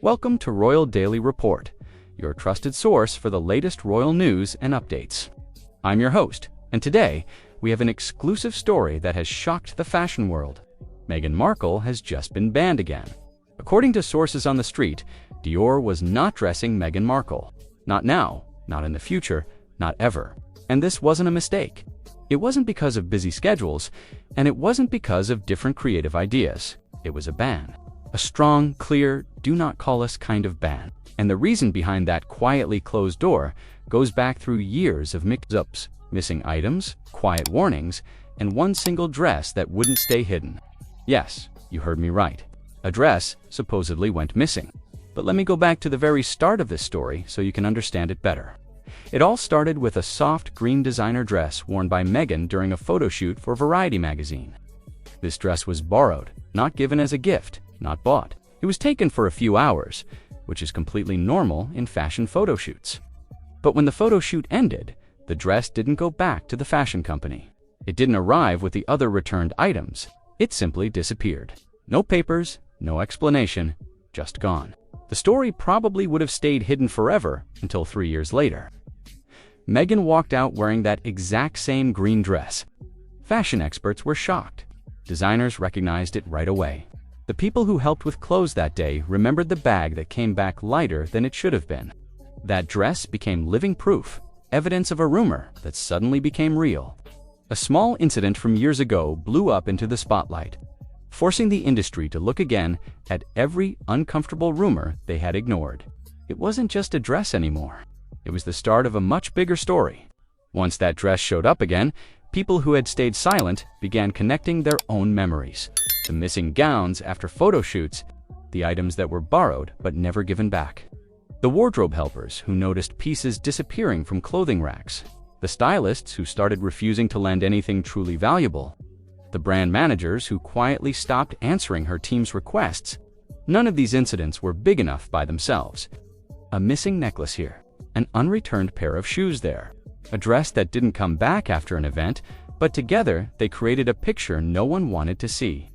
Welcome to Royal Daily Report, your trusted source for the latest royal news and updates. I'm your host, and today we have an exclusive story that has shocked the fashion world. Meghan Markle has just been banned again. According to sources on the street, Dior was not dressing Meghan Markle. Not now, not in the future, not ever. And this wasn't a mistake. It wasn't because of busy schedules, and it wasn't because of different creative ideas. It was a ban. A strong, clear, do not call us kind of ban. And the reason behind that quietly closed door goes back through years of mix-ups, missing items, quiet warnings, and one single dress that wouldn't stay hidden. Yes, you heard me right. A dress supposedly went missing. But let me go back to the very start of this story so you can understand it better. It all started with a soft green designer dress worn by Meghan during a photo shoot for Variety magazine. This dress was borrowed, not given as a gift, not bought. It was taken for a few hours, which is completely normal in fashion photo shoots. But when the photo shoot ended, the dress didn't go back to the fashion company. It didn't arrive with the other returned items. It simply disappeared. No papers, no explanation, just gone. The story probably would have stayed hidden forever until 3 years later. Meghan walked out wearing that exact same green dress. Fashion experts were shocked. Designers recognized it right away. The people who helped with clothes that day remembered the bag that came back lighter than it should have been. That dress became living proof, evidence of a rumor that suddenly became real. A small incident from years ago blew up into the spotlight, forcing the industry to look again at every uncomfortable rumor they had ignored. It wasn't just a dress anymore. It was the start of a much bigger story. Once that dress showed up again, people who had stayed silent began connecting their own memories. The missing gowns after photo shoots, the items that were borrowed but never given back. The wardrobe helpers who noticed pieces disappearing from clothing racks. The stylists who started refusing to lend anything truly valuable. The brand managers who quietly stopped answering her team's requests. None of these incidents were big enough by themselves. A missing necklace here, an unreturned pair of shoes there, a dress that didn't come back after an event, but together they created a picture no one wanted to see.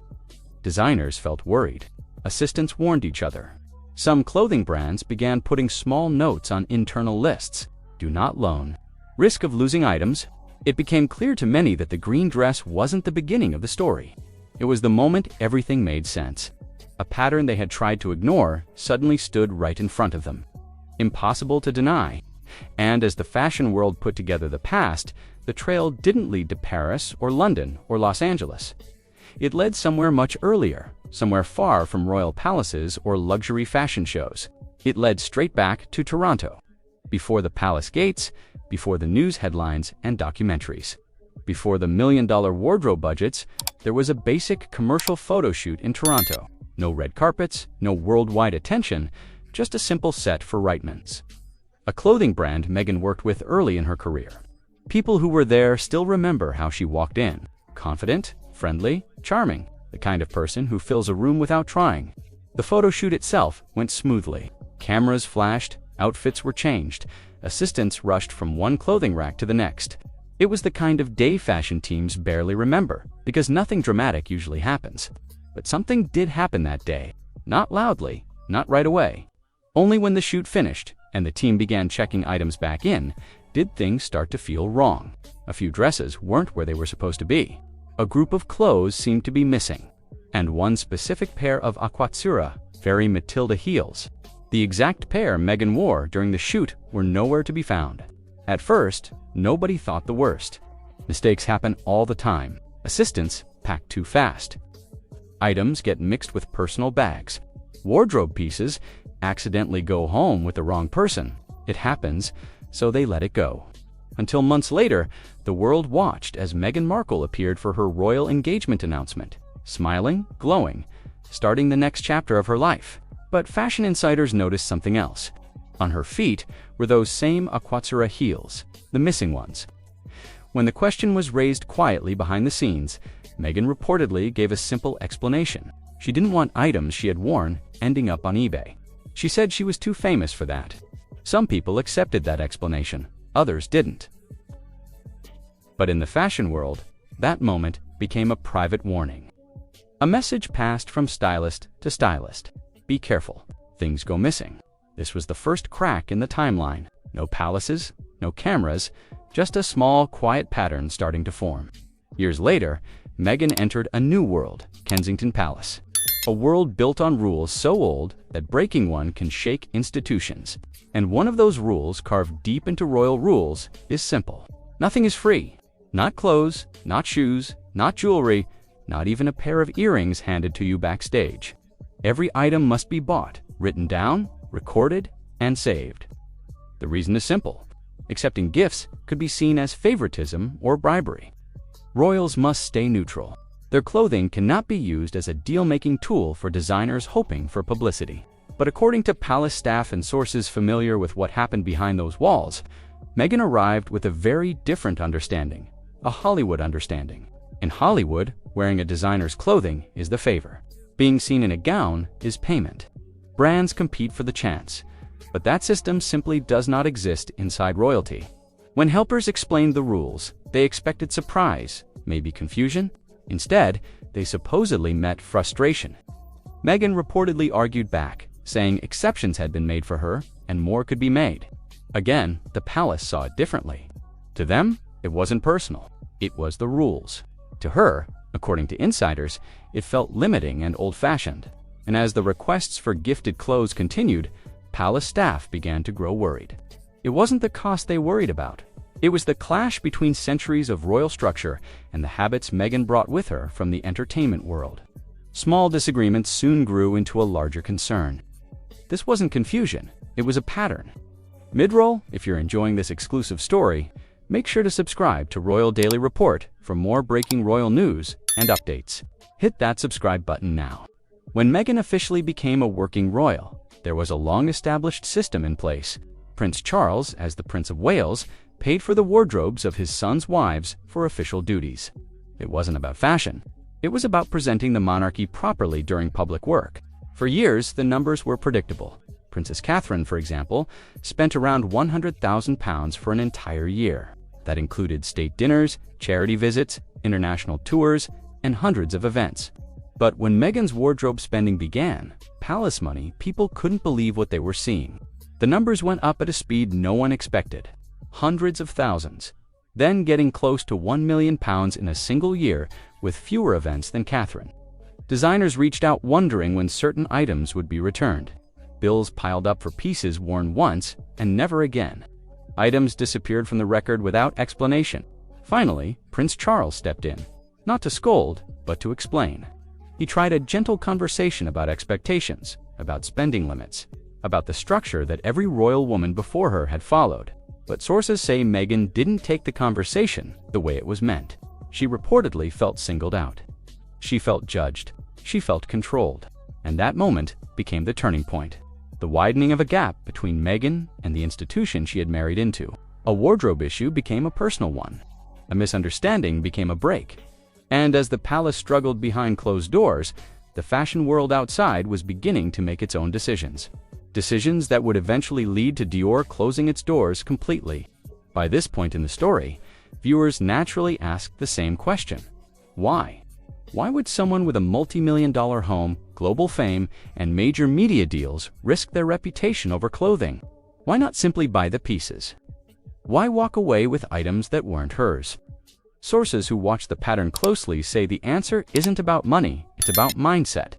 Designers felt worried. Assistants warned each other. Some clothing brands began putting small notes on internal lists. Do not loan. Risk of losing items. It became clear to many that the green dress wasn't the beginning of the story. It was the moment everything made sense. A pattern they had tried to ignore suddenly stood right in front of them. Impossible to deny. And as the fashion world put together the past, the trail didn't lead to Paris or London or Los Angeles. It led somewhere much earlier, somewhere far from royal palaces or luxury fashion shows. It led straight back to Toronto. Before the palace gates, before the news headlines and documentaries. Before the million-dollar wardrobe budgets, there was a basic commercial photo shoot in Toronto. No red carpets, no worldwide attention, just a simple set for Reitmans. A clothing brand Meghan worked with early in her career. People who were there still remember how she walked in. Confident, friendly, charming, the kind of person who fills a room without trying. The photo shoot itself went smoothly. Cameras flashed, outfits were changed, assistants rushed from one clothing rack to the next. It was the kind of day fashion teams barely remember, because nothing dramatic usually happens. But something did happen that day. Not loudly, not right away. Only when the shoot finished and the team began checking items back in, did things start to feel wrong. A few dresses weren't where they were supposed to be. A group of clothes seemed to be missing. And one specific pair of Aquazzura, very Matilda heels. The exact pair Meghan wore during the shoot were nowhere to be found. At first, nobody thought the worst. Mistakes happen all the time. Assistants pack too fast. Items get mixed with personal bags. Wardrobe pieces accidentally go home with the wrong person. It happens, so they let it go. Until months later, the world watched as Meghan Markle appeared for her royal engagement announcement, smiling, glowing, starting the next chapter of her life. But fashion insiders noticed something else. On her feet were those same Aquazzura heels, the missing ones. When the question was raised quietly behind the scenes, Meghan reportedly gave a simple explanation. She didn't want items she had worn ending up on eBay. She said she was too famous for that. Some people accepted that explanation, others didn't. But in the fashion world, that moment became a private warning. A message passed from stylist to stylist. Be careful. things go missing. This was the first crack in the timeline. No palaces, no cameras, just a small, quiet pattern starting to form. Years later, Meghan entered a new world, Kensington Palace. A world built on rules so old that breaking one can shake institutions. And one of those rules carved deep into royal rules is simple. Nothing is free. Not clothes, not shoes, not jewelry, not even a pair of earrings handed to you backstage. Every item must be bought, written down, recorded, and saved. The reason is simple. Accepting gifts could be seen as favoritism or bribery. Royals must stay neutral. Their clothing cannot be used as a deal-making tool for designers hoping for publicity. But according to palace staff and sources familiar with what happened behind those walls, Meghan arrived with a very different understanding, a Hollywood understanding. In Hollywood, wearing a designer's clothing is the favor. Being seen in a gown is payment. Brands compete for the chance, but that system simply does not exist inside royalty. When helpers explained the rules, they expected surprise, maybe confusion. Instead, they supposedly met frustration. Meghan reportedly argued back, saying exceptions had been made for her and more could be made. Again, the palace saw it differently. To them, it wasn't personal. It was the rules. To her, according to insiders, it felt limiting and old-fashioned. And as the requests for gifted clothes continued, palace staff began to grow worried. It wasn't the cost they worried about. It was the clash between centuries of royal structure and the habits Meghan brought with her from the entertainment world. Small disagreements soon grew into a larger concern. This wasn't confusion, it was a pattern. Mid-roll, if you're enjoying this exclusive story, make sure to subscribe to Royal Daily Report for more breaking royal news and updates. Hit that subscribe button now. When Meghan officially became a working royal, there was a long-established system in place. Prince Charles, as the Prince of Wales, paid for the wardrobes of his sons' wives for official duties. It wasn't about fashion. It was about presenting the monarchy properly during public work. For years, the numbers were predictable. Princess Catherine, for example, spent around £100,000 for an entire year. That included state dinners, charity visits, international tours, and hundreds of events. But when Meghan's wardrobe spending began, palace money, people couldn't believe what they were seeing. The numbers went up at a speed no one expected. Hundreds of thousands, then getting close to £1 million in a single year with fewer events than Catherine. Designers reached out wondering when certain items would be returned. Bills piled up for pieces worn once and never again. Items disappeared from the record without explanation. Finally, Prince Charles stepped in, not to scold, but to explain. He tried a gentle conversation about expectations, about spending limits, about the structure that every royal woman before her had followed. But sources say Meghan didn't take the conversation the way it was meant. She reportedly felt singled out. She felt judged. She felt controlled. And that moment became the turning point. The widening of a gap between Meghan and the institution she had married into. A wardrobe issue became a personal one. A misunderstanding became a break. And as the palace struggled behind closed doors, the fashion world outside was beginning to make its own decisions. Decisions that would eventually lead to Dior closing its doors completely. By this point in the story, viewers naturally asked the same question. Why? Why would someone with a multi-million-dollar home, global fame, and major media deals risk their reputation over clothing? Why not simply buy the pieces? Why walk away with items that weren't hers? Sources who watch the pattern closely say the answer isn't about money, it's about mindset.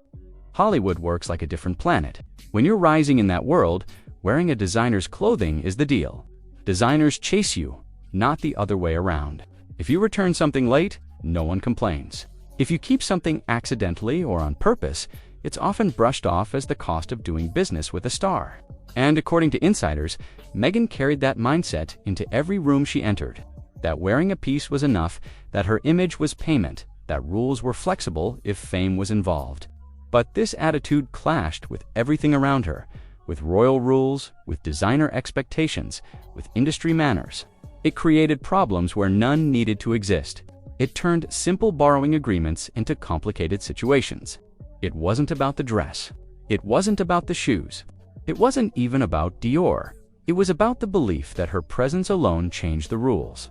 Hollywood works like a different planet. When you're rising in that world, wearing a designer's clothing is the deal. Designers chase you, not the other way around. If you return something late, no one complains. If you keep something accidentally or on purpose, it's often brushed off as the cost of doing business with a star. And according to insiders, Meghan carried that mindset into every room she entered. That wearing a piece was enough, that her image was payment, that rules were flexible if fame was involved. But this attitude clashed with everything around her, with royal rules, with designer expectations, with industry manners. It created problems where none needed to exist. It turned simple borrowing agreements into complicated situations. It wasn't about the dress. It wasn't about the shoes. It wasn't even about Dior. It was about the belief that her presence alone changed the rules.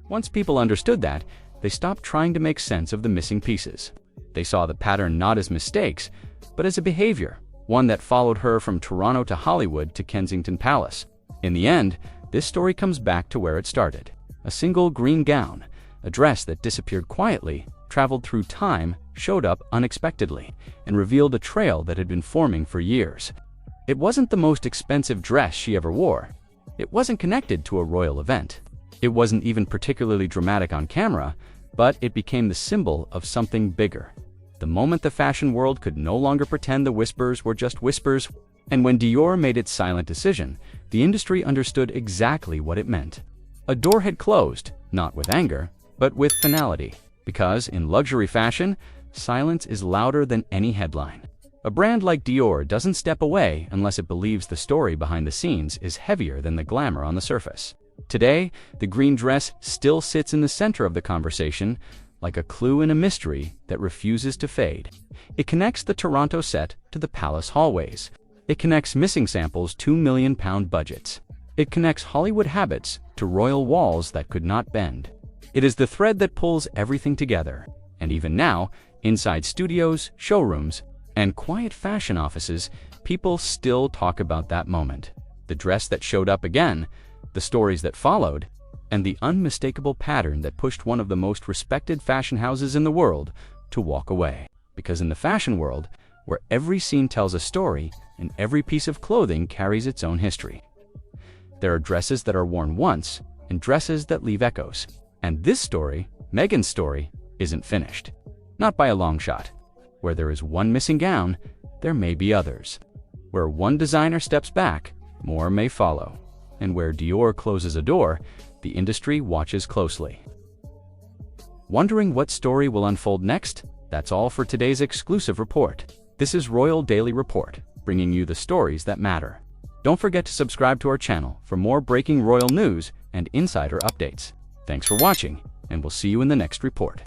Once people understood that, they stopped trying to make sense of the missing pieces. They saw the pattern not as mistakes, but as a behavior, one that followed her from Toronto to Hollywood to Kensington Palace. In the end, this story comes back to where it started. A single green gown, a dress that disappeared quietly, traveled through time, showed up unexpectedly, and revealed a trail that had been forming for years. It wasn't the most expensive dress she ever wore. It wasn't connected to a royal event. It wasn't even particularly dramatic on camera, but it became the symbol of something bigger. The moment the fashion world could no longer pretend the whispers were just whispers, and when Dior made its silent decision, the industry understood exactly what it meant. A door had closed, not with anger, but with finality. Because in luxury fashion, silence is louder than any headline. A brand like Dior doesn't step away unless it believes the story behind the scenes is heavier than the glamour on the surface. Today, the green dress still sits in the center of the conversation, like a clue in a mystery that refuses to fade. It connects the Toronto set to the palace hallways. It connects missing samples to £2 million budgets. It connects Hollywood habits to royal walls that could not bend. It is the thread that pulls everything together. And even now, inside studios, showrooms, and quiet fashion offices, people still talk about that moment. The dress that showed up again, the stories that followed, and the unmistakable pattern that pushed one of the most respected fashion houses in the world to walk away. Because in the fashion world, where every scene tells a story and every piece of clothing carries its own history, there are dresses that are worn once and dresses that leave echoes. And this story, Meghan's story, isn't finished. Not by a long shot. Where there is one missing gown, there may be others. Where one designer steps back, more may follow. And where Dior closes a door, the industry watches closely. Wondering what story will unfold next? That's all for today's exclusive report. This is Royal Daily Report, bringing you the stories that matter. Don't forget to subscribe to our channel for more breaking royal news and insider updates. Thanks for watching, and we'll see you in the next report.